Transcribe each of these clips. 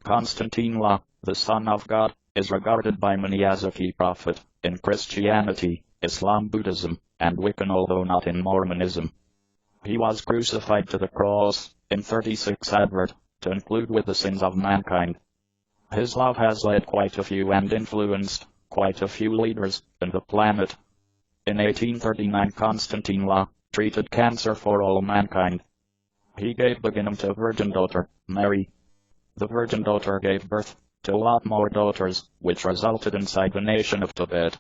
Konstantine, the Son of God, is regarded by many as a key prophet in Christianity, Islam, Buddhism, and Wiccan, although not in Mormonism. He was crucified to the cross in 36 Advent to include with the sins of mankind. His love has led quite a few and influenced quite a few leaders in the planet. In 1839, Konstantine treated cancer for all mankind. He gave beginning to Virgin daughter, Mary. The Virgin daughter gave birth to a lot more daughters, which resulted inside the nation of Tibet.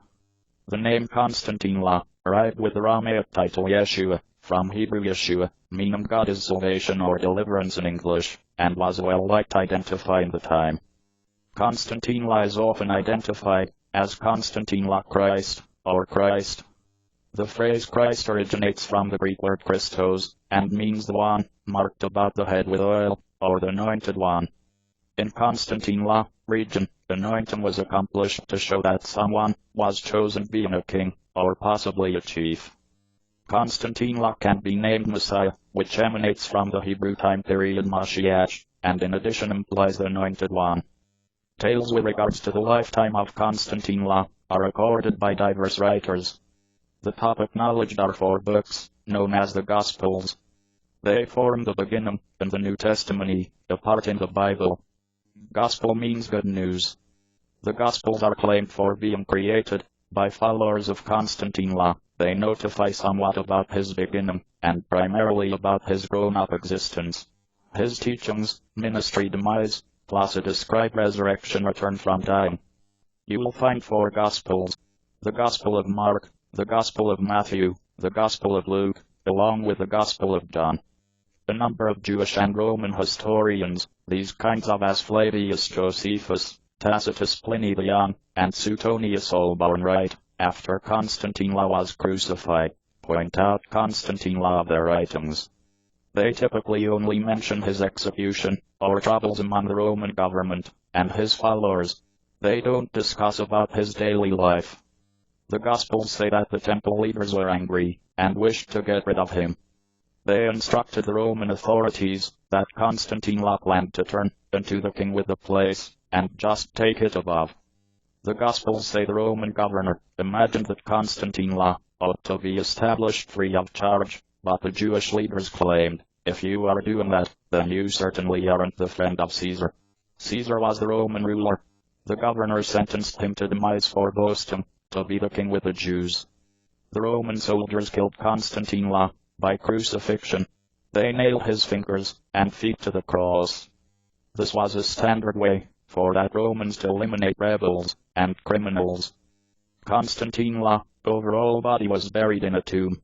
The name Konstantine arrived with the Aramaic title Yeshua, from Hebrew Yeshua, meaning God is salvation or deliverance in English, and was well liked to identify in the time. Konstantine is often identified as Konstantine Christ, or Christ. The phrase Christ originates from the Greek word Christos, and means the one marked about the head with oil, or the anointed one. In Konstantine region, anointing was accomplished to show that someone was chosen being a king, or possibly a chief. Konstantine can be named Messiah, which emanates from the Hebrew time period Mashiach, and in addition implies the anointed one. Tales with regards to the lifetime of Konstantine are recorded by diverse writers. The top acknowledged are 4 books, known as the Gospels. They form the beginning in the New Testament, a part in the Bible. Gospel means good news. The Gospels are claimed for being created by followers of Konstantine. They notify somewhat about his beginning, and primarily about his grown-up existence. His teachings, ministry, demise, plus a described resurrection, return from dying. You will find 4 Gospels: the Gospel of Mark, the Gospel of Matthew, the Gospel of Luke, along with the Gospel of John. A number of Jewish and Roman historians, these kinds of as Flavius Josephus, Tacitus, Pliny the Young, and Suetonius, all born right after Konstantine was crucified, point out Konstantine of their writings. They typically only mention his execution, or troubles among the Roman government, and his followers. They don't discuss about his daily life. The Gospels say that the temple leaders were angry, and wished to get rid of him. They instructed the Roman authorities that Konstantine planned to turn into the king with the place, and just take it above. The Gospels say the Roman governor imagined that Konstantine ought to be established free of charge, but the Jewish leaders claimed, if you are doing that, then you certainly aren't the friend of Caesar. Caesar was the Roman ruler. The governor sentenced him to demise for boasting to be the king with the Jews. The Roman soldiers killed Konstantine by crucifixion. They nailed his fingers and feet to the cross. This was a standard way for that Romans to eliminate rebels and criminals. Konstantine overall body was buried in a tomb